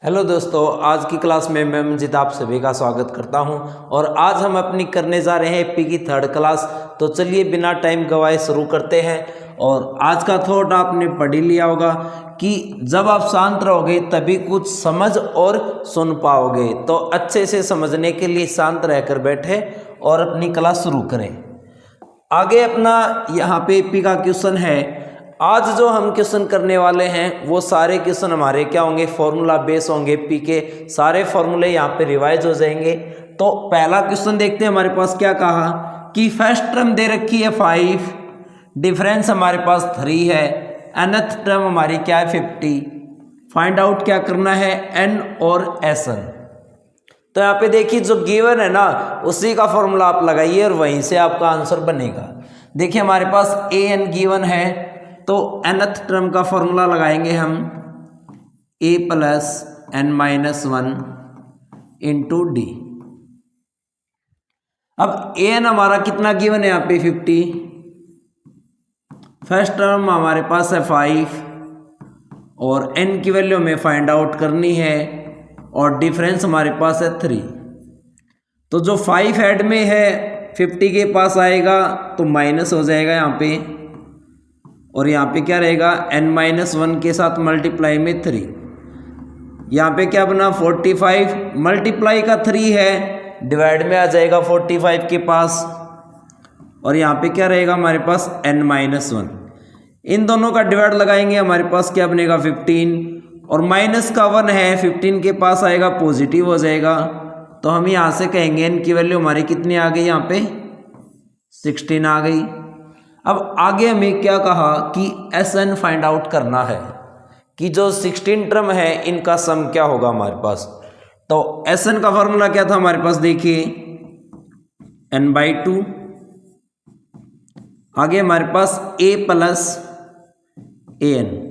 Hello दोस्तों, आज की क्लास में मैं मंजित आप सभी का स्वागत करता हूं और आज हम अपनी करने जा रहे हैं एपी की थर्ड क्लास। तो चलिए बिना टाइम गवाए शुरू करते हैं। और आज का थॉट आपने पढ़ ही लिया होगा कि जब आप शांत रहोगे तभी कुछ समझ और सुन पाओगे। तो अच्छे से समझने के लिए शांत रहकर बैठे और अपनी क्लास शुरू करें। आगे अपना यहाँ पे एपी का क्वेश्चन है। आज जो हम क्वेश्चन करने वाले हैं वो सारे क्वेश्चन हमारे क्या होंगे, फॉर्मूला बेस होंगे। पी के सारे फॉर्मूले यहाँ पे रिवाइज हो जाएंगे। तो पहला क्वेश्चन देखते हैं, हमारे पास क्या कहा कि फर्स्ट टर्म दे रखी है 5, डिफरेंस हमारे पास 3 है, nth टर्म हमारी क्या है 50। फाइंड आउट क्या करना है, n और Sn। तो यहाँ पे देखिए जो गिवन है ना उसी का फॉर्मूला आप लगाइए और वहीं से आपका आंसर बनेगा। देखिए हमारे पास an गिवन है तो nth टर्म का फॉर्मूला लगाएंगे हम a plus n minus 1 into D. अब an हमारा कितना गिवन है यहाँ पे 50, फर्स्ट टर्म हमारे पास है 5 और n की वैल्यू हमें फाइंड आउट करनी है और डिफरेंस हमारे पास है 3। तो जो 5 हेड में है 50 के पास आएगा तो माइनस हो जाएगा यहाँ पे, और यहाँ पे क्या रहेगा n माइनस 1 के साथ मल्टीप्लाई में 3। यहाँ पे क्या बना 45 मल्टीप्लाई का 3 है, डिवाइड में आ जाएगा 45 के पास, और यहाँ पे क्या रहेगा हमारे पास n माइनस 1। इन दोनों का डिवाइड लगाएंगे, हमारे पास क्या बनेगा 15, और माइनस का 1 है 15 के पास आएगा पॉजिटिव हो जाएगा। तो हम यहाँ से कहेंगे n की वैल्यू हमारी कितनी आ गई, यहाँ पे 16 आ गई। अब आगे हमें क्या कहा कि Sn फाइंड आउट करना है कि जो 16 टर्म है इनका सम क्या होगा हमारे पास। तो Sn का फॉर्मूला क्या था हमारे पास, देखिए n/2। आगे हमारे पास a प्लस an।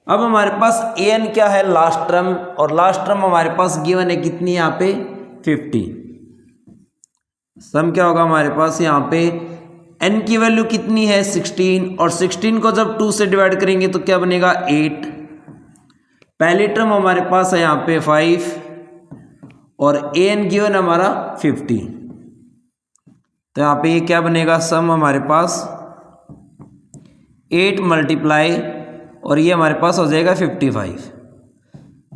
अब हमारे पास an क्या है, लास्ट टर्म, और लास्ट टर्म हमारे पास गिवन है कितनी यहाँ पे 50। सम क्या होगा हमारे पास यहाँ पे n की वैल्यू कितनी है 16, और 16 को जब 2 से डिवाइड करेंगे तो क्या बनेगा 8। पहली टर्म हमारे पास है यहाँ पे 5 और an गिवन हमारा 50। तो यहाँ पे ये क्या बनेगा सम हमारे पास 8 मल्टीप्लाई, और ये हमारे पास हो जाएगा 55।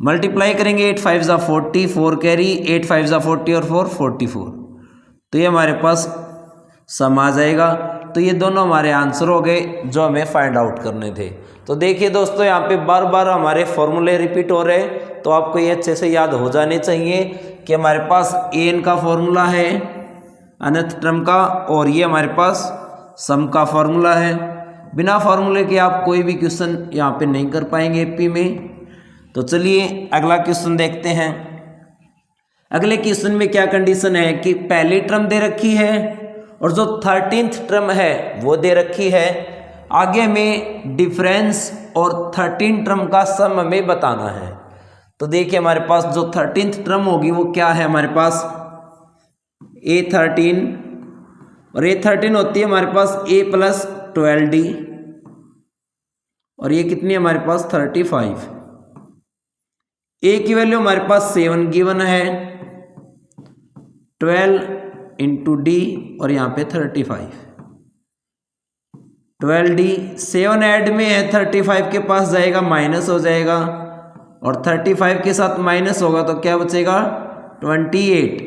मल्टीप्लाई करेंगे 8 5 ज़ा 40, 4 कैरी, 8 5 ज़ा 40 और 4 44। तो ये हमारे पास सम आ जाएगा। तो ये दोनों हमारे आंसर हो गए जो हमें फाइंड आउट करने थे। तो देखिए दोस्तों यहाँ पे बार बार हमारे फॉर्मूले रिपीट हो रहे हैं, तो आपको ये अच्छे से याद हो जाने चाहिए कि हमारे पास an का फॉर्मूला है nth टर्म का, और ये हमारे पास सम का फॉर्मूला है। बिना फॉर्मूले के आप कोई भी क्वेश्चन यहाँ पे नहीं कर पाएंगे एपी में। तो चलिए अगला क्वेश्चन देखते हैं। अगले क्वेश्चन में क्या कंडीशन है कि पहली टर्म दे रखी है और जो 13th टर्म है वो दे रखी है। आगे में डिफरेंस और 13 टर्म का सम हमें बताना है। तो देखिए हमारे पास जो 13th टर्म होगी वो क्या है, हमारे पास a13, और a13 होती है हमारे पास a प्लस 12d, और ये कितनी है हमारे पास 35। a की वैल्यू हमारे पास 7 गिवन है, 12 इंटू डी, और यहाँ पे 35। 12d 7 ऐड में है 35 के पास जाएगा माइनस हो जाएगा, और 35 के साथ माइनस होगा तो क्या बचेगा 28।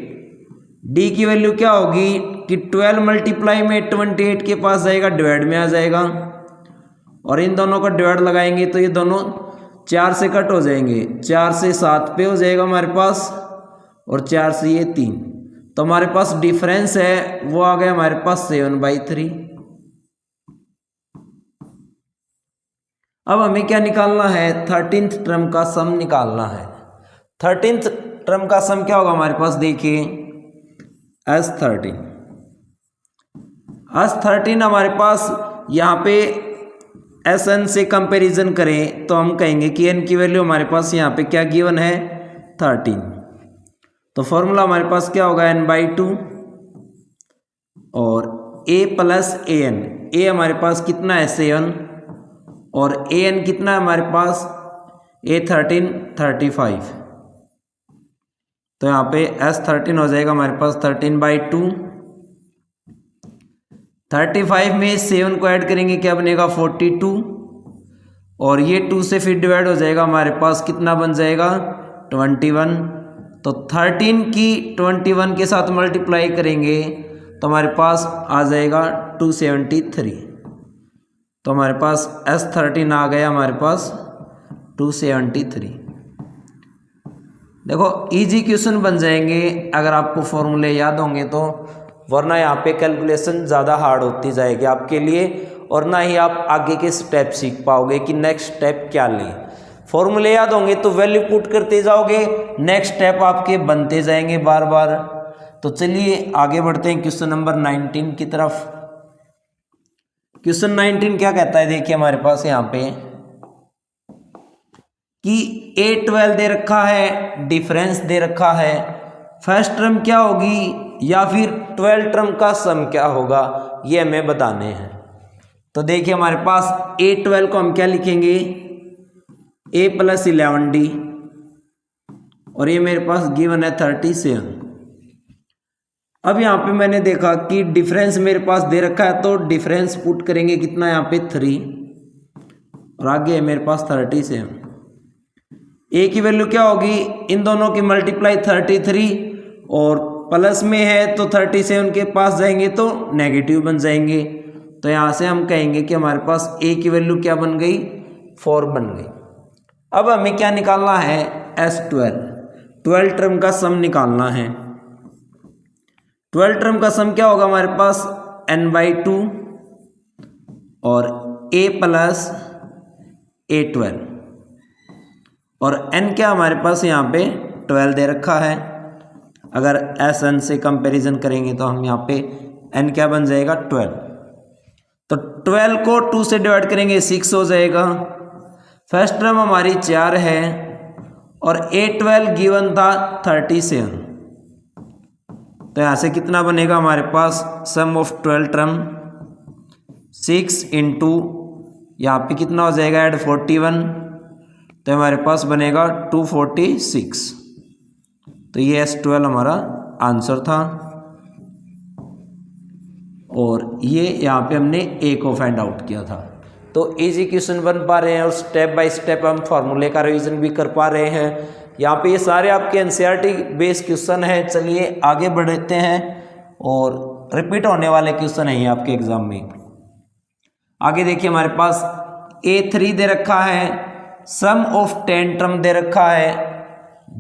डी की वैल्यू क्या होगी कि 12 मल्टीप्लाई में 28 के पास जाएगा डिवाइड में आ जाएगा, और इन दोनों का डिवाइड लगाएंगे तो ये दोनों 4 से कट हो जाएंगे, 4 से 7 पे हो जाएगा हमारे पास, और 4 से ये 3। तो हमारे पास डिफरेंस है वो आ गया हमारे पास 7/3। अब हमें क्या निकालना है, 13th टर्म का सम निकालना है। 13th टर्म का सम क्या होगा हमारे पास, देखिए S13 हमारे पास यहाँ पे Sn से कंपैरिजन करें तो हम कहेंगे कि n की वैल्यू हमारे पास यहाँ पे क्या गिवन है 13। तो फॉर्मूला हमारे पास क्या होगा n/2, और a प्लस an, a हमारे पास कितना है 7, और an कितना है हमारे पास A13 35, तो यहाँ पे S13 हो जाएगा हमारे पास 13/2। 35 में 7 को ऐड करेंगे क्या बनेगा 42, और ये 2 से फिर डिवाइड हो जाएगा हमारे पास कितना बन जाएगा 21। तो 13 की 21 के साथ मल्टीप्लाई करेंगे तो हमारे पास आ जाएगा 273। तो हमारे पास S13 आ गया हमारे पास 273। देखो इजी क्वेश्चन बन जाएंगे अगर आपको फॉर्मूले याद होंगे तो, वरना यहाँ पे कैलकुलेशन ज़्यादा हार्ड होती जाएगी आपके लिए, और ना ही आप आगे के स्टेप सीख पाओगे कि नेक्स्ट स्टेप क्या लें। फॉर्मूले याद होंगे तो वैल्यू पुट करते जाओगे, नेक्स्ट स्टेप आपके बनते जाएंगे बार बार। तो चलिए आगे बढ़ते हैं क्वेश्चन नंबर 19 की तरफ। क्वेश्चन 19 क्या कहता है, देखिए हमारे पास यहाँ पे कि A12 दे रखा है, डिफरेंस दे रखा है, फर्स्ट टर्म क्या होगी या फिर 12 टर्म का सम क्या होगा, ये हमें बताने हैं। तो देखिए हमारे पास A12 को हम क्या लिखेंगे, A + 11D, और ये मेरे पास गिवन है 37। अब यहाँ पे मैंने देखा कि डिफरेंस मेरे पास दे रखा है, तो डिफरेंस पुट करेंगे कितना यहाँ पे 3, और आगे है मेरे पास 37। ए की वैल्यू क्या होगी, इन दोनों की मल्टीप्लाई 33, और प्लस में है तो 37 के पास जाएंगे तो नेगेटिव बन जाएंगे। तो यहाँ से हम कहेंगे कि हमारे पास ए की वैल्यू क्या बन गई 4 बन गई। अब हमें क्या निकालना है, S12, 12 टर्म का सम निकालना है। 12 टर्म का सम क्या होगा हमारे पास n/2 और A + A12, और n क्या हमारे पास यहाँ पे 12 दे रखा है। अगर Sn से कंपैरिजन करेंगे तो हम यहाँ पे n क्या बन जाएगा 12, तो 12 को 2 से डिवाइड करेंगे 6 हो जाएगा। फर्स्ट टर्म हमारी 4 है, और A12 गिवन था 37, तो यहाँ से कितना बनेगा हमारे पास सम ऑफ 12 टर्म 6 इंटू यहाँ पे कितना हो जाएगा ऐड 41, तो हमारे पास बनेगा 246। तो ये S12 हमारा आंसर था, और ये यहाँ पे हमने A को फाइंड आउट किया था। तो इजी क्वेश्चन बन पा रहे हैं, और स्टेप बाय स्टेप हम फार्मूले का रिवीजन भी कर पा रहे हैं। यहाँ पे ये सारे आपके NCERT बेस्ड क्वेश्चन हैं। चलिए आगे बढ़ते हैं, और रिपीट होने वाले क्वेश्चन हैं आपके एग्जाम में। आगे देखिए हमारे पास A3 दे रखा है, सम ऑफ 10 टर्म दे रखा है,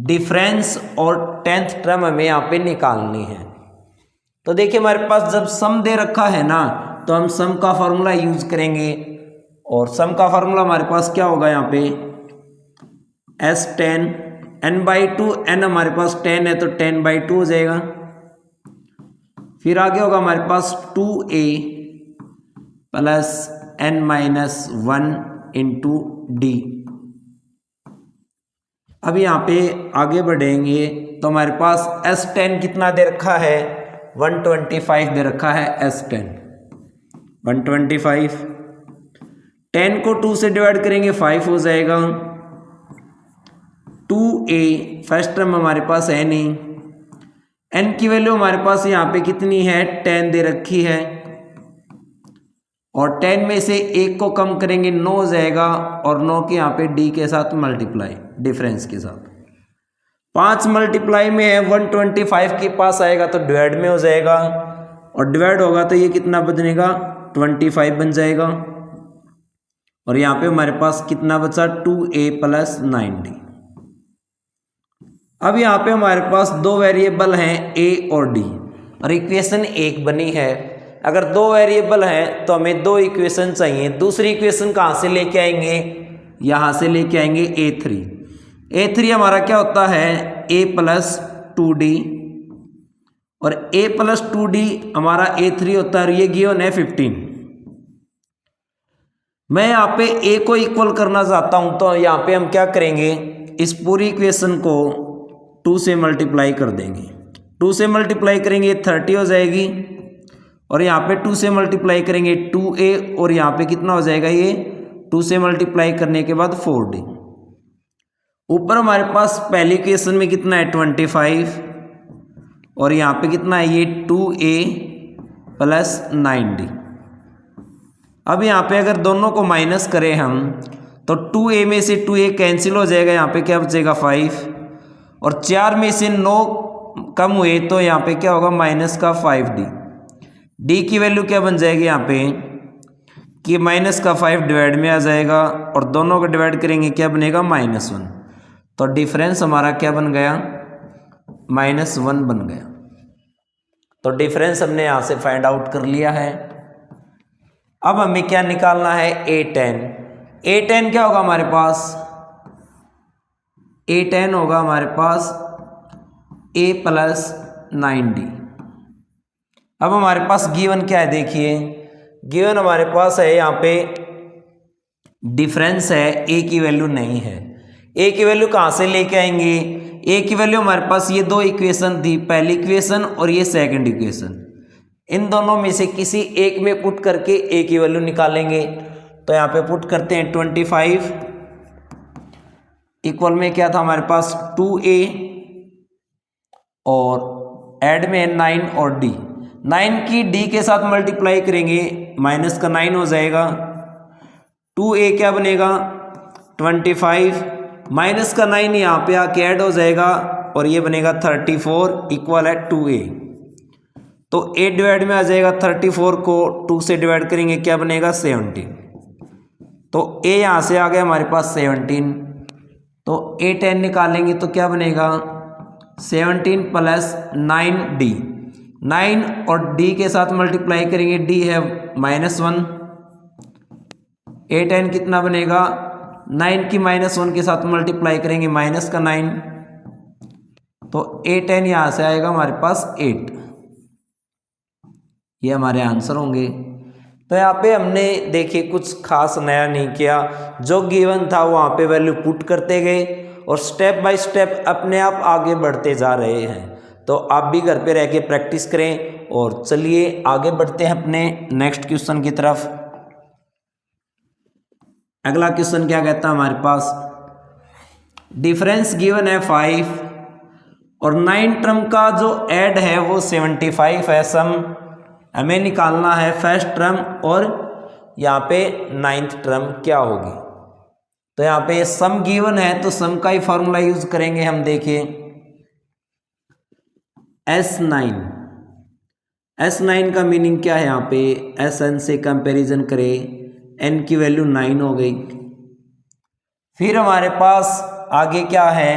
डिफरेंस और 10th टर्म हमें यहाँ पे निकालनी है। तो देखिए हमारे पास जब सम दे रखा है ना, तो हम सम का फॉर्मूला यूज करेंगे, और सम का फॉर्मूला हमारे पास क्या होगा यहाँ पे S10 n/2, n हमारे पास 10 है तो 10/2 हो जाएगा। फिर आगे होगा हमारे पास 2A + n-1 इंटू D। अब यहाँ पे आगे बढ़ेंगे तो हमारे पास S10 कितना दे रखा है 125 दे रखा है। S10 125, 10 को 2 से डिवाइड करेंगे 5 हो जाएगा। 2A फर्स्ट टर्म हमारे पास है नहीं, n की वैल्यू हमारे पास यहाँ पे कितनी है 10 दे रखी है, और 10 में से 1 को कम करेंगे 9 हो जाएगा, और 9 के यहाँ पे D के साथ मल्टीप्लाई डिफरेंस के साथ 5 मल्टीप्लाई में है 125 के पास आएगा तो डिवाइड में हो जाएगा, और डिवाइड होगा तो ये कितना बनेगा 25 बन जाएगा, और यहाँ पे हमारे पास कितना बचा 2A + 9D। अब यहाँ पे हमारे पास दो वेरिएबल हैं A और D, और इक्वेशन एक बनी है। अगर दो वेरिएबल हैं तो हमें दो इक्वेशन चाहिए। दूसरी इक्वेशन कहाँ से लेके आएंगे, यहाँ से लेके आएंगे A3। A3 हमारा क्या होता है A + 2D, और A + 2D हमारा A3 होता है, ये गिवन है 15। मैं यहाँ पे A को इक्वल करना चाहता हूँ, तो यहाँ पे हम क्या करेंगे, इस पूरी इक्वेशन को 2 से मल्टीप्लाई कर देंगे। 2 से मल्टीप्लाई करेंगे 30 हो जाएगी, और यहाँ पे 2 से मल्टीप्लाई करेंगे 2A, और यहाँ पे कितना हो जाएगा ये 2 से मल्टीप्लाई करने के बाद 4D। ऊपर हमारे पास पहली इक्वेशन में कितना है 25 और यहाँ पे कितना है ये 2a प्लस 9d। अब यहाँ पे अगर दोनों को माइनस करें हम तो 2a में से 2a कैंसिल हो जाएगा, यहाँ पे क्या बचेगा 5 और 4 में से 9 कम हुए तो यहाँ पे क्या होगा माइनस का 5d। d की वैल्यू क्या बन जाएगी यहाँ पे कि माइनस का 5 डिवाइड में आ जाएगा और दोनों को डिवाइड करेंगे क्या बनेगा -1। तो डिफरेंस हमारा क्या बन गया -1 बन गया। तो डिफरेंस हमने यहाँ से फाइंड आउट कर लिया है। अब हमें क्या निकालना है a10। a10 क्या होगा हमारे पास, a10 होगा हमारे पास a प्लस 9d। अब हमारे पास गिवन क्या है, देखिए गिवन हमारे पास है यहाँ पे डिफरेंस है, a की वैल्यू नहीं है। a की वैल्यू कहाँ से लेके आएंगे, a की वैल्यू हमारे पास ये दो इक्वेशन थी, पहली इक्वेशन और ये सेकंड इक्वेशन, इन दोनों में से किसी एक में पुट करके a की वैल्यू निकालेंगे। तो यहाँ पे पुट करते हैं 25 इक्वल में क्या था हमारे पास 2a और ऐड में 9 और d। 9 की d के साथ मल्टीप्लाई करेंगे माइनस का 9 हो जाएगा, 2a क्या बनेगा 25 माइनस का 9 यहाँ पे आके ऐड हो जाएगा और ये बनेगा 34 इक्वल है 2a। तो 8 डिवाइड में आ जाएगा, 34 को 2 से डिवाइड करेंगे क्या बनेगा 17। तो a यहाँ से आ गया हमारे पास 17। तो a10 निकालेंगे तो क्या बनेगा 17 प्लस 9d। 9 और d के साथ मल्टीप्लाई करेंगे, d है -1। a10 कितना बनेगा 9 की -1 के साथ मल्टीप्लाई करेंगे माइनस का 9। तो a10 यहाँ से आएगा हमारे पास 8। ये हमारे आंसर होंगे। तो यहाँ पे हमने देखिए कुछ खास नया नहीं किया, जो गिवन था वहाँ पे वैल्यू पुट करते गए और स्टेप बाय स्टेप अपने आप आगे बढ़ते जा रहे हैं। तो आप भी घर पे रह के प्रैक्टिस करें और चलिए आगे बढ़ते हैं अपने नेक्स्ट क्वेश्चन की तरफ। अगला क्वेश्चन क्या कहता है हमारे पास, डिफरेंस गिवन है 5 और 9 टर्म का जो ऐड है वो 75 है। सम हमें निकालना है फर्स्ट टर्म और यहाँ पे 9th टर्म क्या होगी। तो यहाँ पे सम गिवन है तो सम का ही फॉर्मूला यूज करेंगे हम। देखिए S9 का मीनिंग क्या है, यहाँ पे Sn से कंपैरिजन करें n की वैल्यू 9 हो गई। फिर हमारे पास आगे क्या है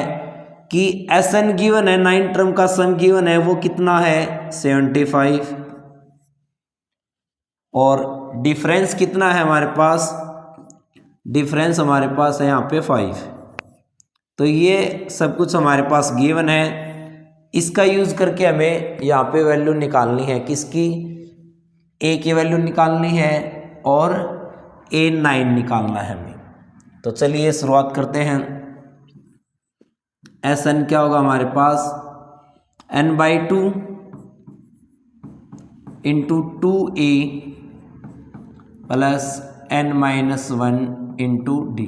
कि Sn गिवन है, 9 टर्म का सम गिवन है वो कितना है 75 और डिफरेंस कितना है हमारे पास, डिफरेंस हमारे पास है यहाँ पे 5। तो ये सब कुछ हमारे पास गिवन है, इसका यूज़ करके हमें यहाँ पे वैल्यू निकालनी है, किसकी a की वैल्यू निकालनी है और a9 निकालना है हमें। तो चलिए शुरुआत करते हैं। Sn क्या होगा हमारे पास n/2 into 2a plus n-1 into d।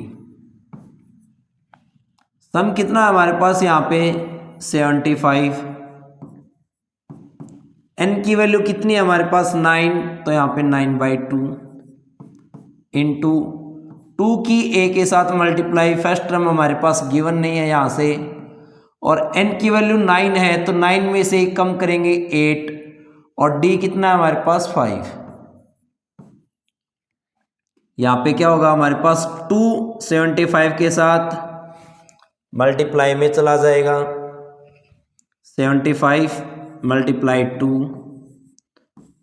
सम कितना है हमारे पास यहाँ पे 75। n की वैल्यू कितनी है हमारे पास 9, तो यहाँ पे 9/2 इंटू 2 की a के साथ मल्टीप्लाई, फर्स्ट टर्म हमारे पास गिवन नहीं है यहाँ से, और n की वैल्यू 9 है तो 9 में से कम करेंगे 8 और d कितना है हमारे पास 5। यहाँ पे क्या होगा हमारे पास 275 के साथ मल्टीप्लाई में चला जाएगा, 75 मल्टीप्लाई 2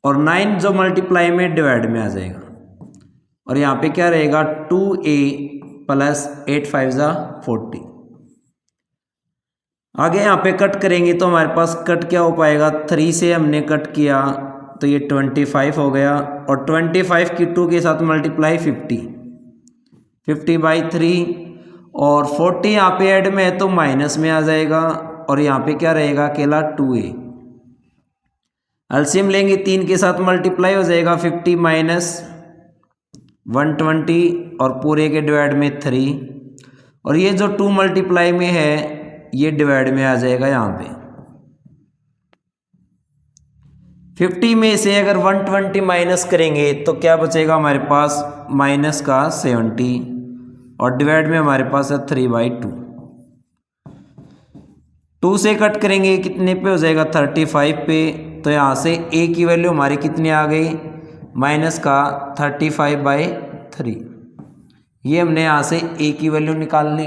और 9 जो मल्टीप्लाई में डिवाइड में आ जाएगा और यहाँ पे क्या रहेगा 2a प्लस 8 5 जा 40। आगे यहाँ पे कट करेंगे तो हमारे पास कट क्या हो पाएगा, 3 से हमने कट किया तो ये 25 हो गया और 25 की 2 के साथ मल्टीप्लाई 50/3 और 40 यहाँ पे ऐड में है तो माइनस में आ जाएगा और यहाँ पे क्या रहेगा अकेला 2a। एलसीएम लेंगे 3 के साथ मल्टीप्लाई हो जाएगा 50 माइनस 120 और पूरे के डिवाइड में 3 और ये जो 2 मल्टीप्लाई में है ये डिवाइड में आ जाएगा यहाँ पे। 50 में से अगर 120 माइनस करेंगे तो क्या बचेगा हमारे पास, माइनस का 70, और डिवाइड में हमारे पास है 3/2। 2 से कट करेंगे कितने पे हो जाएगा, 35 पे। तो यहाँ से a की वैल्यू हमारी कितनी आ गई, माइनस का 35/3। ये हमने यहाँ से a की वैल्यू निकाल ली।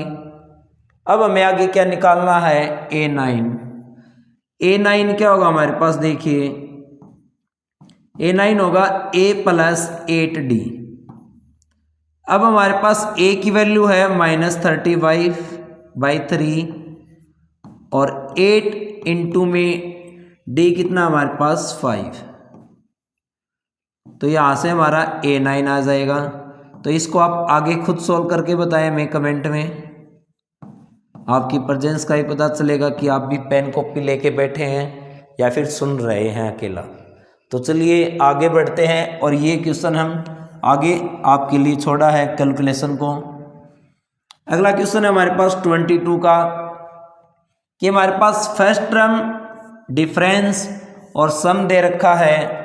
अब हमें आगे क्या निकालना है, a9। a9 क्या होगा हमारे पास, देखिए a9 होगा a + 8d। अब हमारे पास a की वैल्यू है -35/3 और 8 इंटू में d कितना हमारे पास 5। तो यहाँ से हमारा a9 आ जाएगा। तो इसको आप आगे खुद सोल्व करके बताएं हमें कमेंट में, आपकी प्रेजेंस का ही पता चलेगा कि आप भी पेन कॉपी लेके बैठे हैं या फिर सुन रहे हैं अकेला। तो चलिए आगे बढ़ते हैं और ये क्वेश्चन हम आगे आपके लिए छोड़ा है कैलकुलेशन को। अगला क्वेश्चन है हमारे पास 22 का, कि हमारे पास फर्स्ट टर्म, डिफरेंस और सम दे रखा है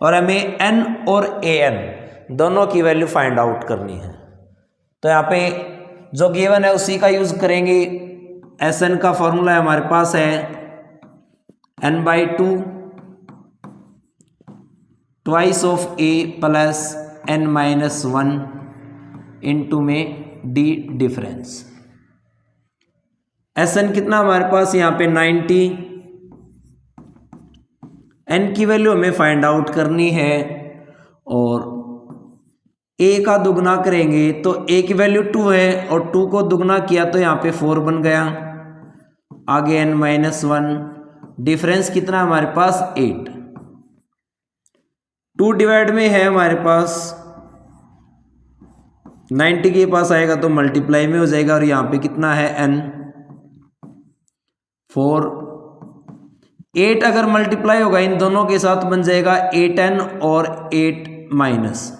और हमें n और an दोनों की वैल्यू फाइंड आउट करनी है। तो यहाँ पे जो गिवन है उसी का यूज़ करेंगे। Sn का फॉर्मूला है हमारे पास है n/2 twice of a plus n-1 into में d डिफरेंस। Sn कितना हमारे पास यहाँ पे 90, n की वैल्यू हमें फाइंड आउट करनी है और a का दुगना करेंगे तो a की वैल्यू 2 है और 2 को दुगना किया तो यहाँ पे 4 बन गया। आगे n-1, डिफरेंस कितना हमारे पास 8। 2 डिवाइड में है हमारे पास 90 के पास आएगा तो मल्टीप्लाई में हो जाएगा और यहाँ पे कितना है n 4। 8 अगर मल्टीप्लाई होगा इन दोनों के साथ बन जाएगा 8n और 8 माइनस।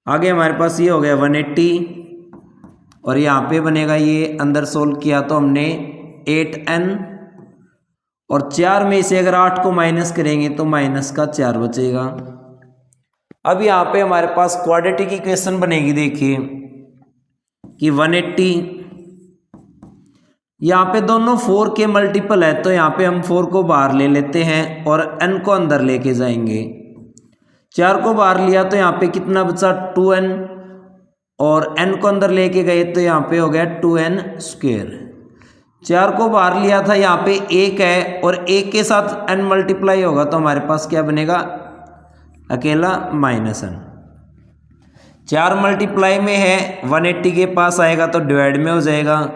आगे हमारे पास ये हो गया 180 और यहाँ पे बनेगा ये, अंदर सोल्व किया तो हमने 8n और 4 में से अगर 8 को माइनस करेंगे तो माइनस का 4 बचेगा। अब यहाँ पे हमारे पास क्वाड्रेटिक इक्वेशन बनेगी, देखिए कि 180, यहाँ पे दोनों 4 के मल्टीपल है तो यहाँ पे हम 4 को बाहर ले लेते हैं और n को अंदर लेके जाएंगे। 4 को बाहर लिया तो यहाँ पे कितना बचा 2n और n को अंदर लेके गए तो यहाँ पे हो गया 2n²। 4 को बाहर लिया था, यहाँ पे 1 है और 1 के साथ n मल्टीप्लाई होगा तो हमारे पास क्या बनेगा, अकेला -n। 4 मल्टीप्लाई में है 180 के पास आएगा तो डिवाइड में हो जाएगा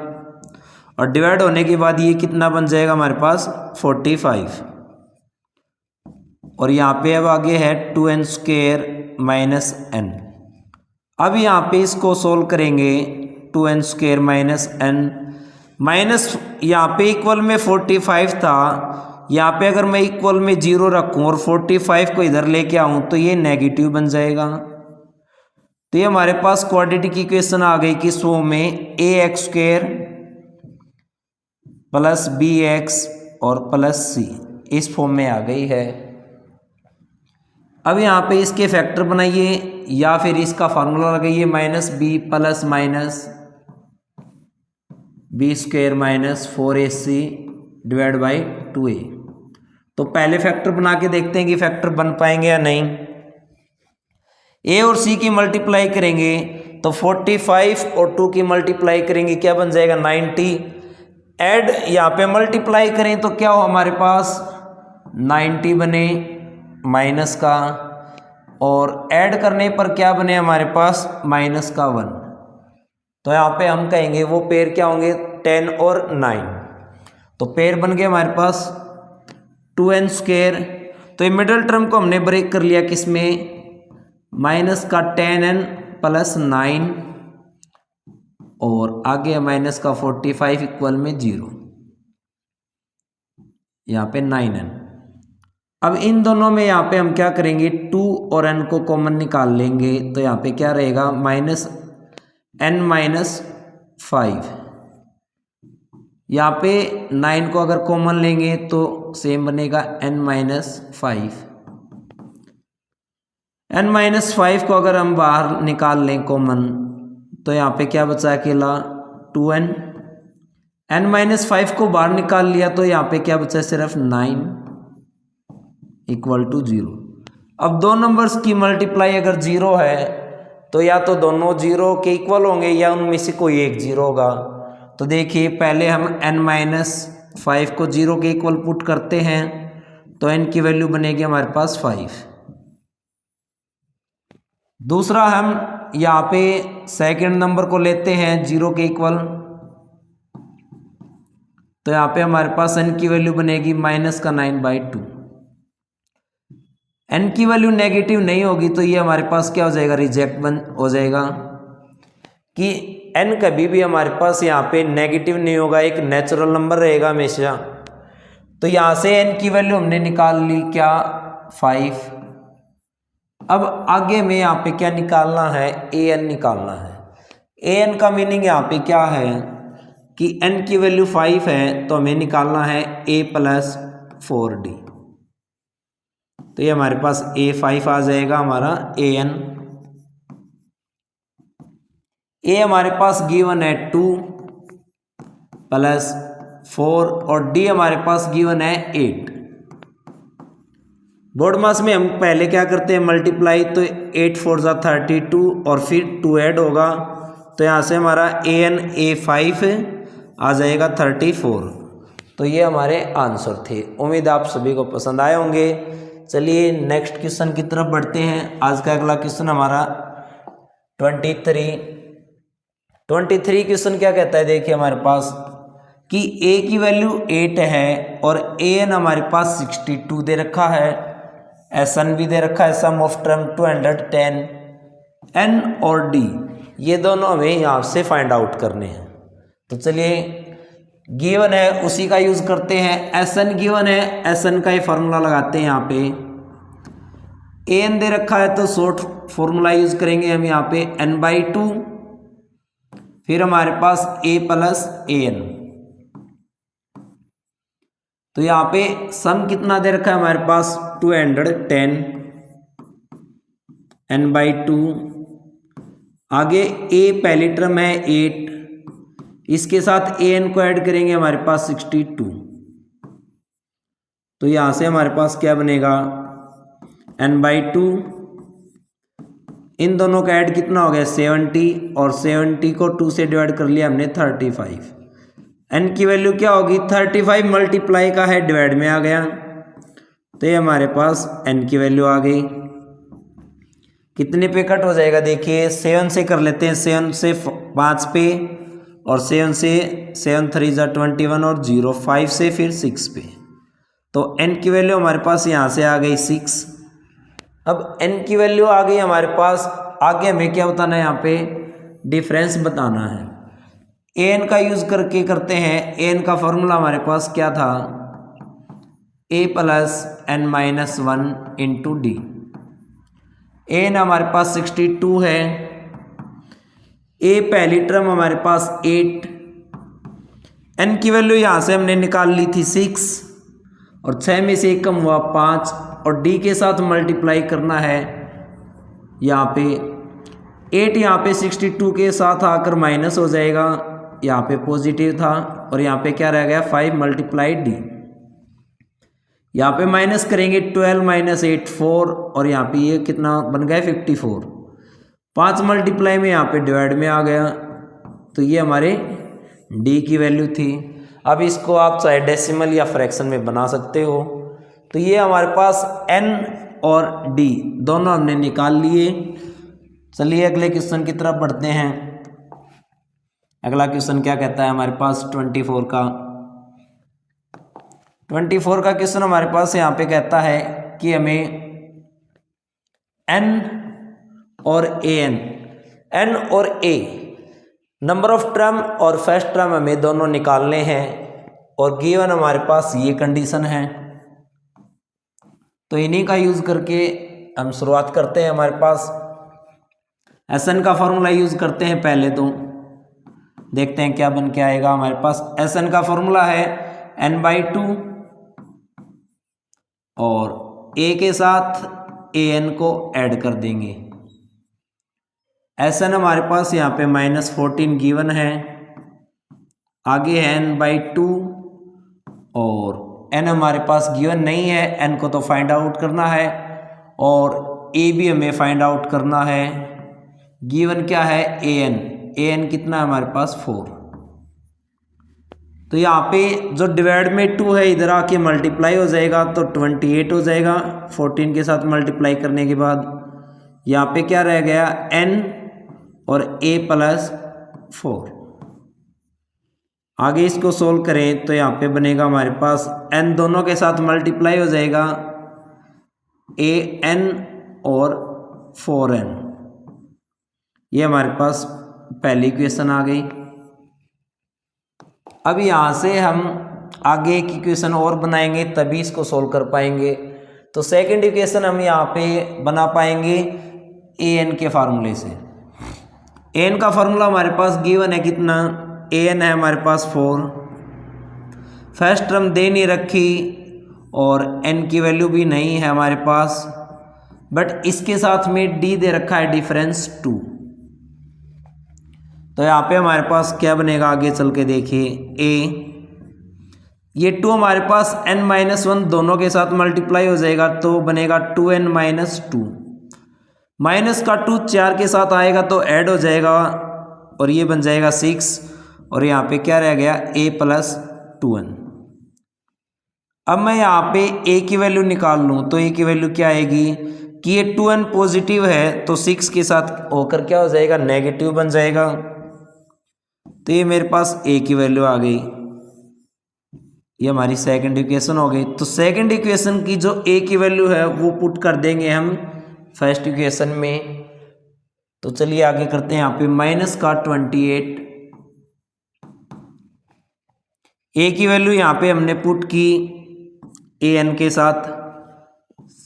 और डिवाइड होने के बाद ये कितना बन जाएगा हमारे पास 45 और यहाँ पे अब आगे है 2n² -n। अब यहाँ पे इसको सोल्व करेंगे 2n² -n माइनस, यहाँ पे इक्वल में 45 था, यहाँ पे अगर मैं इक्वल में 0 रखूँ और 45 को इधर लेके आऊँ तो ये नेगेटिव बन जाएगा। तो ये हमारे पास क्वाड्रेटिक इक्वेशन आ गई कि सो में ax² प्लस bx और प्लस c इस फॉर्म में आ गई है। अब यहाँ पे इसके फैक्टर बनाइए या फिर इसका फार्मूला लगाइए, -b plus -b² -4ac divide by 2a। तो पहले फैक्टर बना के देखते हैं कि फैक्टर बन पाएंगे या नहीं। a और c की मल्टीप्लाई करेंगे तो 45 और 2 की मल्टीप्लाई करेंगे क्या बन जाएगा 90। ऐड यहाँ पे मल्टीप्लाई करें तो क्या हो हमारे पास 90 बने माइनस का, और ऐड करने पर क्या बने हमारे पास -1। तो यहाँ पे हम कहेंगे वो पेयर क्या होंगे 10 और 9। तो पेयर बन गए हमारे पास 2n²। तो ये मिडिल टर्म को हमने ब्रेक कर लिया किसमें, माइनस का 10n प्लस 9 और आगे माइनस का 45 इक्वल में 0, यहाँ पे 9n। अब इन दोनों में यहाँ पे हम क्या करेंगे 2 और n को कॉमन निकाल लेंगे तो यहाँ पे क्या रहेगा -n 5। यहाँ पे 9 को अगर कॉमन लेंगे तो सेम बनेगा n-5। n-5 को अगर हम बाहर निकाल लें कॉमन तो यहाँ पे क्या बचा अकेला 2n। n-5 को बाहर निकाल लिया तो यहाँ पे क्या बचा सिर्फ 9 = 0। अब दो नंबर्स की मल्टीप्लाई अगर 0 है तो या तो दोनों 0 के इक्वल होंगे या उनमें से कोई एक 0 होगा। तो देखिए पहले हम n-5 को 0 के इक्वल पुट करते हैं तो n की वैल्यू बनेगी हमारे पास 5। दूसरा हम यहाँ पे सेकंड नंबर को लेते हैं 0 के इक्वल, तो यहाँ पे हमारे पास n की वैल्यू बनेगी -9/2। n की वैल्यू नेगेटिव नहीं होगी तो ये हमारे पास क्या हो जाएगा, रिजेक्ट हो जाएगा कि n कभी भी हमारे पास यहाँ पे नेगेटिव नहीं होगा, एक नेचुरल नंबर रहेगा हमेशा। तो यहाँ से n की वैल्यू हमने निकाल ली क्या 5। अब आगे में यहाँ पे क्या निकालना है, an निकालना है। an का मीनिंग यहाँ पे क्या है कि n की वैल्यू 5 है तो हमें निकालना है a + 4d। तो ये हमारे पास a5 आ जाएगा हमारा an। a हमारे पास गिवन है 2 + 4 और d हमारे पास गिवन है 8। बोर्ड मास में हम पहले क्या करते हैं मल्टीप्लाई, तो 8 4 = 32 और फिर 2 ऐड होगा तो यहाँ से हमारा an a5 आ जाएगा 34। तो ये हमारे आंसर थे। उम्मीद आप सभी को पसंद आए होंगे। चलिए नेक्स्ट क्वेश्चन की तरफ बढ़ते हैं। आज का अगला क्वेश्चन हमारा 23 क्वेश्चन क्या कहता है, देखिए हमारे पास कि a की वैल्यू 8 है और an हमारे पास 62 दे रखा है, Sn भी दे रखा है, सम ऑफ टर्म 210, n और d ये दोनों हमें यहाँ से फाइंड आउट करने हैं। तो चलिए गिवन है उसी का यूज करते हैं। Sn गिवन है, Sn का ही फॉर्मूला लगाते हैं। यहाँ पे an दे रखा है तो शॉर्ट फॉर्मूला यूज करेंगे हम यहाँ पे n/2, फिर हमारे पास a + an। तो यहाँ पे सम कितना दे रखा है हमारे पास 210 n/2। आगे a पहली टर्म है 8, इसके साथ an को ऐड करेंगे हमारे पास 62। तो यहाँ से हमारे पास क्या बनेगा n/2, इन दोनों का ऐड कितना हो गया 70 और 70 को 2 से डिवाइड कर लिया हमने 35। n की वैल्यू क्या होगी 35 मल्टीप्लाई का है डिवाइड में आ गया तो ये हमारे पास n की वैल्यू आ गई। कितने पे कट हो जाएगा देखिए 7 से कर लेते हैं, 7 से 5 पे और 7 से 7 3 = 21 और 0 5 से फिर 6 पे। तो n की वैल्यू हमारे पास यहाँ से आ गई 6। अब n की वैल्यू आ गई हमारे पास, आगे हमें क्या बताना है यहाँ पे डिफरेंस बताना है। an का यूज करके करते हैं। an का फॉर्मूला हमारे पास क्या था a + n-1 × d। an हमारे पास 62 है, a पहली टर्म हमारे पास 8, n की वैल्यू यहाँ से हमने निकाल ली थी 6 और 6 में से 1 कम हुआ 5 और d के साथ मल्टीप्लाई करना है। यहाँ पे 8 यहाँ पे 62 के साथ आकर माइनस हो जाएगा, यहाँ पे पॉजिटिव था और यहाँ पे क्या रह गया 5 × d। यहाँ पे माइनस करेंगे 12 - 8 4 और यहाँ पे ये कितना बन गया 54। 5 मल्टीप्लाई में यहाँ पे डिवाइड में आ गया तो ये हमारे d की वैल्यू थी। अब इसको आप चाहे डेसिमल या फ्रैक्शन में बना सकते हो। तो ये हमारे पास n और d दोनों हमने निकाल लिए। चलिए अगले क्वेश्चन की तरफ बढ़ते हैं। अगला क्वेश्चन क्या कहता है हमारे पास 24 का क्वेश्चन हमारे पास यहाँ पे कहता है कि हमें n और a नंबर ऑफ टर्म और फर्स्ट टर्म हमें दोनों निकालने हैं और गिवन हमारे पास ये कंडीशन है। तो इन्हीं का यूज करके हम शुरुआत करते हैं। हमारे पास Sn का फॉर्मूला यूज करते हैं पहले तो, देखते हैं क्या बन के आएगा हमारे पास। Sn का फॉर्मूला है n/2 और a के साथ an को ऐड कर देंगे। Sn हमारे पास यहाँ पे -14 गिवन है, आगे है n/2 और n हमारे पास गिवन नहीं है, n को तो फाइंड आउट करना है और a भी हमें फाइंड आउट करना है। गिवन क्या है an कितना है हमारे पास 4। तो यहाँ पे जो डिवाइड में 2 है इधर आके मल्टीप्लाई हो जाएगा तो 28 हो जाएगा 14 के साथ मल्टीप्लाई करने के बाद। यहाँ पे क्या रह गया n और a + 4। आगे इसको सोल्व करें तो यहाँ पे बनेगा हमारे पास n दोनों के साथ मल्टीप्लाई हो जाएगा an और 4n। ये हमारे पास पहली इक्वेशन आ गई। अब यहाँ से हम आगे एक इक्वेशन और बनाएंगे तभी इसको सोल्व कर पाएंगे। तो सेकंड इक्वेशन हम यहाँ पे बना पाएंगे an के फार्मूले से। an का फार्मूला हमारे पास गिवन है कितना, an है हमारे पास 4। फर्स्ट टर्म दे नहीं रखी और n की वैल्यू भी नहीं है हमारे पास, बट इसके साथ में d दे रखा है डिफरेंस 2। तो यहाँ पे हमारे पास क्या बनेगा आगे चल के देखिए a, ये 2 हमारे पास n-1 दोनों के साथ मल्टीप्लाई हो जाएगा तो बनेगा 2n - 2। माइनस का 2 4 के साथ आएगा तो ऐड हो जाएगा और ये बन जाएगा 6 और यहाँ पे क्या रह गया a + 2n। अब मैं यहाँ पे a की वैल्यू निकाल लूँ तो a की वैल्यू क्या आएगी कि ये 2n पॉजिटिव है तो 6 के साथ होकर क्या हो जाएगा नेगेटिव बन जाएगा। तो ये मेरे पास a की वैल्यू आ गई, ये हमारी सेकंड इक्वेशन हो गई। तो सेकंड इक्वेशन की जो a की वैल्यू है वो पुट कर देंगे हम फर्स्ट इक्वेशन में। तो चलिए आगे करते हैं। यहाँ पे -28 a की वैल्यू यहाँ पे हमने पुट की an के साथ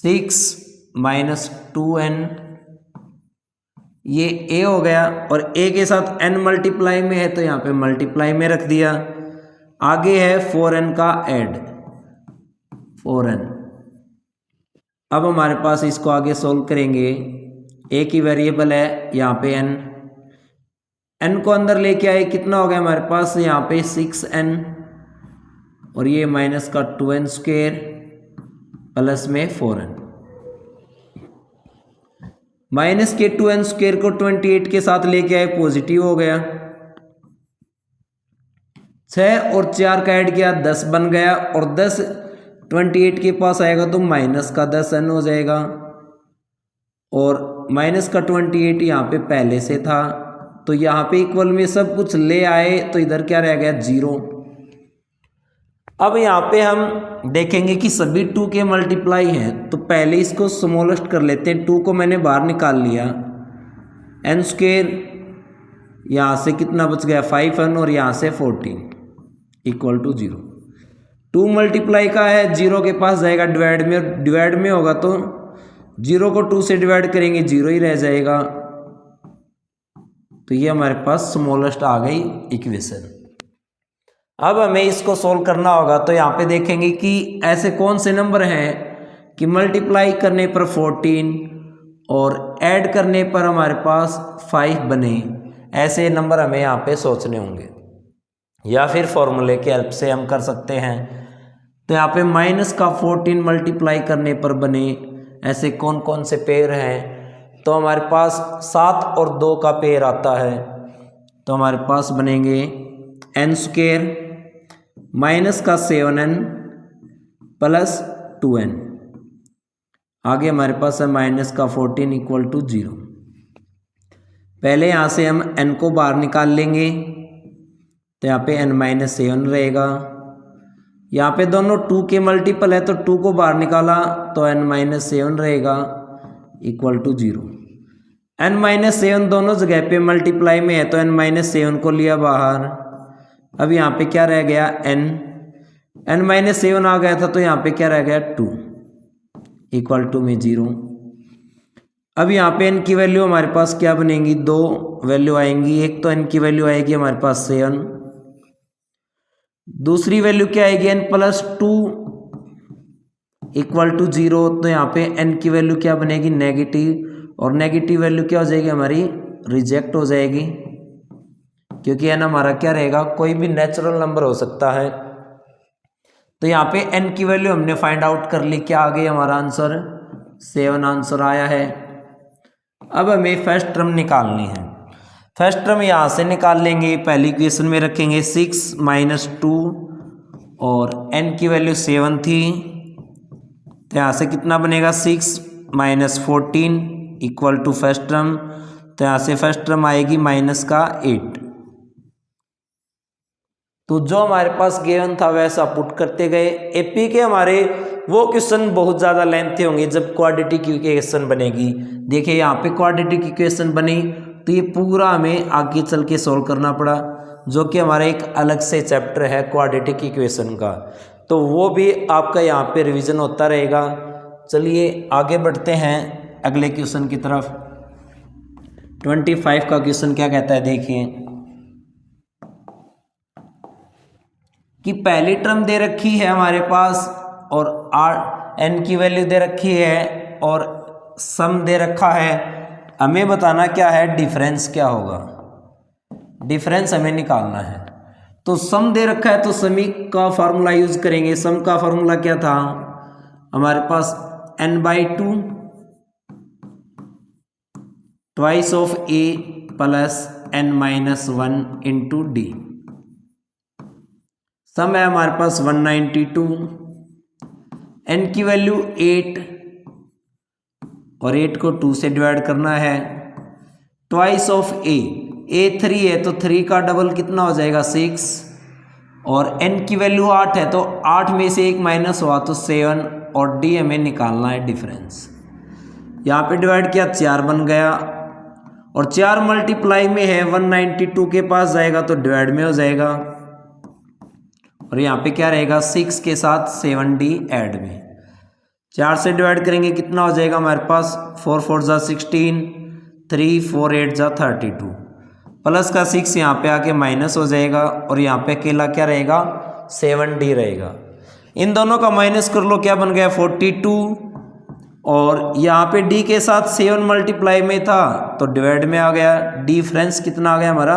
6 - 2n, ये a हो गया और a के साथ n मल्टीप्लाई में है तो यहाँ पे मल्टीप्लाई में रख दिया। आगे है 4n का ऐड 4n। अब हमारे पास इसको आगे सोल्व करेंगे। a की वेरिएबल है यहाँ पे n को अंदर लेके आए कितना हो गया हमारे पास यहाँ पे 6n और ये माइनस का 2n² प्लस में 4n। माइनस के 2n² को 28 के साथ लेके आए पॉजिटिव हो गया। 6 और 4 का ऐड किया 10 बन गया और 10 28 के पास आएगा तो माइनस का 10n हो जाएगा और माइनस का 28 यहाँ पे पहले से था तो यहाँ पे इक्वल में सब कुछ ले आए तो इधर क्या रह गया 0। अब यहाँ पे हम देखेंगे कि सभी 2 के मल्टीप्लाई हैं तो पहले इसको स्मॉलेस्ट कर लेते हैं। 2 को मैंने बाहर निकाल लिया, n², यहाँ से कितना बच गया 5n और यहाँ से 14 = 0। 2 मल्टीप्लाई का है 0 के पास जाएगा डिवाइड में होगा तो 0 को 2 से डिवाइड करेंगे 0 ही रह जाएगा। तो ये हमारे पास स्मॉलेस्ट आ गई इक्वेशन। अब हमें इसको सोल्व करना होगा तो यहाँ पे देखेंगे कि ऐसे कौन से नंबर हैं कि मल्टीप्लाई करने पर 14 और ऐड करने पर हमारे पास 5 बने। ऐसे नंबर हमें यहाँ पे सोचने होंगे या फिर फॉर्मूले की हेल्प से हम कर सकते हैं। तो यहाँ पे माइनस का 14 मल्टीप्लाई करने पर बने ऐसे कौन कौन से पेयर हैं तो हमारे पास 7 और 2 का पेयर आता है। तो हमारे पास बनेंगे n² माइनस का 7n प्लस 2n। आगे हमारे पास है माइनस का 14 = 0। पहले यहाँ से हम n को बाहर निकाल लेंगे तो यहाँ पे n-7 रहेगा। यहाँ पे दोनों 2 के मल्टीपल है तो 2 को बाहर निकाला तो n-7 रहेगा = 0। n-7 दोनों जगह पे मल्टीप्लाई में है तो n-7 को लिया बाहर। अब यहाँ पे क्या रह गया n-7 आ गया था तो यहाँ पे क्या रह गया 2 = में 0। अब यहाँ पे n की वैल्यू हमारे पास क्या बनेगी, दो वैल्यू आएंगी। एक तो n की वैल्यू आएगी हमारे पास 7, दूसरी वैल्यू क्या आएगी n+2 = 0। तो यहाँ पे n की वैल्यू क्या बनेगी, नेगेटिव, और नेगेटिव वैल्यू क्या हो जाएगी हमारी, रिजेक्ट हो जाएगी, क्योंकि n हमारा क्या रहेगा, कोई भी नेचुरल नंबर हो सकता है। तो यहाँ पे n की वैल्यू हमने फाइंड आउट कर ली, क्या आ गई हमारा आंसर, 7 आंसर आया है। अब हमें फर्स्ट टर्म निकालनी है। फर्स्ट टर्म यहाँ से निकाल लेंगे, पहली इक्वेशन में रखेंगे 6 - 2 और n की वैल्यू 7 थी, तो यहाँ से कितना बनेगा, 6 - 14 = फर्स्ट टर्म। तो यहाँ से फर्स्ट टर्म आएगी -8। तो जो हमारे पास गिवन था वैसा पुट करते गए। एपी के हमारे वो क्वेश्चन बहुत ज़्यादा लेंथी होंगे जब क्वाड्रेटिक इक्वेशन बनेगी। देखिए यहाँ पे क्वाड्रेटिक इक्वेशन बनी तो ये पूरा हमें आगे चल के सॉल्व करना पड़ा, जो कि हमारा एक अलग से चैप्टर है क्वाड्रेटिक इक्वेशन का, तो वो भी आपका यहाँ पे रिवीजन होता रहेगा। चलिए आगे बढ़ते हैं अगले क्वेश्चन की तरफ। 25 का क्वेश्चन क्या कहता है, देखिए कि पहली टर्म दे रखी है हमारे पास और n की वैल्यू दे रखी है और सम दे रखा है। हमें बताना क्या है, डिफरेंस क्या होगा, डिफरेंस हमें निकालना है। तो सम दे रखा है तो समी का फार्मूला यूज करेंगे। सम का फार्मूला क्या था हमारे पास, n/2 twice of a plus n-1 into d। सम है हमारे पास 192, n की वैल्यू 8 और 8 को 2 से डिवाइड करना है। ट्वाइस ऑफ a 3 है तो 3 का डबल कितना हो जाएगा, 6, और n की वैल्यू 8 है तो 8 में से 1 माइनस हुआ तो 7, और d हमें निकालना है डिफरेंस। यहाँ पे डिवाइड किया 4 बन गया, और 4 मल्टीप्लाई में है 192 के पास जाएगा तो डिवाइड में हो जाएगा, और यहाँ पे क्या रहेगा 6 के साथ 7d ऐड में। 4 से डिवाइड करेंगे कितना हो जाएगा हमारे पास, 4 4 जा 16, 3 4 8 जा 32, प्लस का 6 यहाँ पे आके माइनस हो जाएगा, और यहाँ पे अकेला क्या रहेगा 7d रहेगा। इन दोनों का माइनस कर लो, क्या बन गया 42, और यहाँ पे d के साथ 7 मल्टीप्लाई में था तो डिवाइड में आ गया। डिफरेंस कितना आ गया हमारा,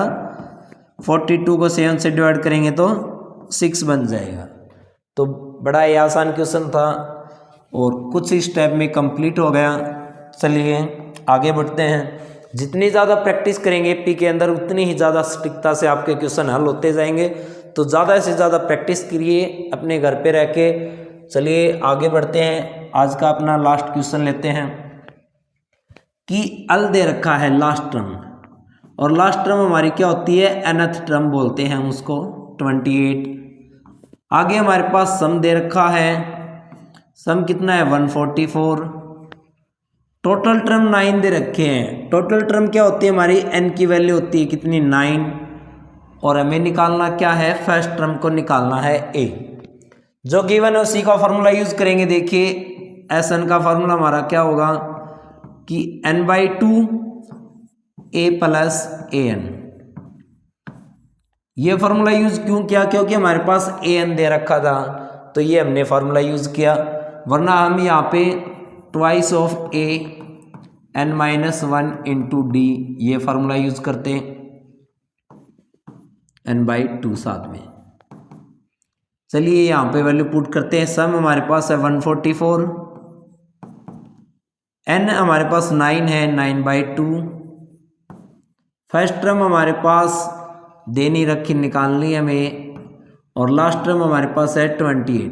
42 को 7 से डिवाइड करेंगे तो 6 बन जाएगा। तो बड़ा ही आसान क्वेश्चन था और कुछ ही स्टेप में कंप्लीट हो गया। चलिए आगे बढ़ते हैं। जितनी ज़्यादा प्रैक्टिस करेंगे एपी के अंदर उतनी ही ज़्यादा सटीकता से आपके क्वेश्चन हल होते जाएंगे। तो ज़्यादा से ज़्यादा प्रैक्टिस करिए अपने घर पे रह के। चलिए आगे बढ़ते हैं। आज का अपना लास्ट क्वेश्चन लेते हैं कि अल दे रखा है लास्ट टर्म, और लास्ट टर्म हमारी क्या होती है, nth टर्म बोलते हैं हम उसको, 28। आगे हमारे पास सम दे रखा है, सम कितना है 144। टोटल टर्म 9 दे रखे हैं। टोटल टर्म क्या होती है हमारी, n की वैल्यू होती है कितनी 9, और हमें निकालना क्या है, फर्स्ट टर्म को निकालना है a। जो गिवन है उसी का फॉर्मूला यूज करेंगे। देखिए Sn का फॉर्मूला हमारा क्या होगा कि n/2 a प्लस an। ये फार्मूला यूज क्यों किया, क्योंकि हमारे पास an दे रखा था तो ये हमने फार्मूला यूज किया, वरना हम यहाँ पे twice of a n-1 into d ये फार्मूला यूज करते n/2 साथ में। चलिए यहाँ पे वैल्यू पुट करते हैं। सम हमारे पास है 144, n हमारे पास 9 है, 9/2। फर्स्ट टर्म हमारे पास देनी रखी निकालनी हमें, और लास्ट टर्म हमारे पास है 28।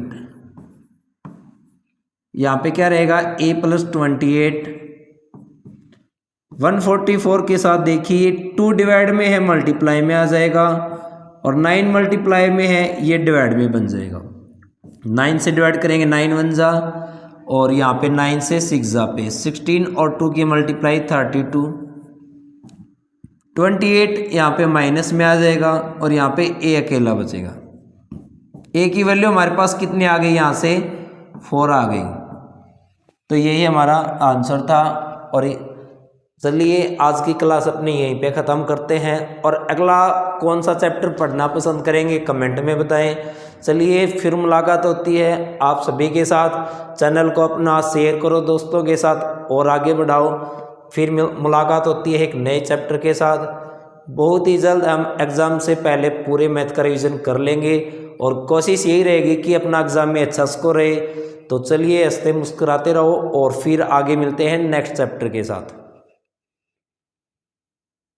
यहाँ पे क्या रहेगा a प्लस 28। 144 के साथ देखिए 2 डिवाइड में है मल्टीप्लाई में आ जाएगा, और 9 मल्टीप्लाई में है ये डिवाइड में बन जाएगा। 9 से डिवाइड करेंगे 9 1 जा, और यहाँ पे 9 से 6 जा पे 16, और 2 की मल्टीप्लाई 32। 28 यहाँ पे माइनस में आ जाएगा, और यहाँ पे a अकेला बचेगा। a की वैल्यू हमारे पास कितनी आ गई, यहाँ से 4 आ गई। तो यही हमारा आंसर था, और चलिए आज की क्लास अपनी यहीं पे ख़त्म करते हैं और अगला कौन सा चैप्टर पढ़ना पसंद करेंगे कमेंट में बताएं। चलिए फिर मुलाकात होती है आप सभी के साथ। चैनल को अपना शेयर करो दोस्तों के साथ और आगे बढ़ाओ। फिर मुलाकात होती है एक नए चैप्टर के साथ। बहुत ही जल्द हम एग्ज़ाम से पहले पूरे मैथ का रिवीजन कर लेंगे और कोशिश यही रहेगी कि अपना एग्ज़ाम में अच्छा स्कोर रहे। तो चलिए हंसते मुस्कुराते रहो और फिर आगे मिलते हैं नेक्स्ट चैप्टर के साथ।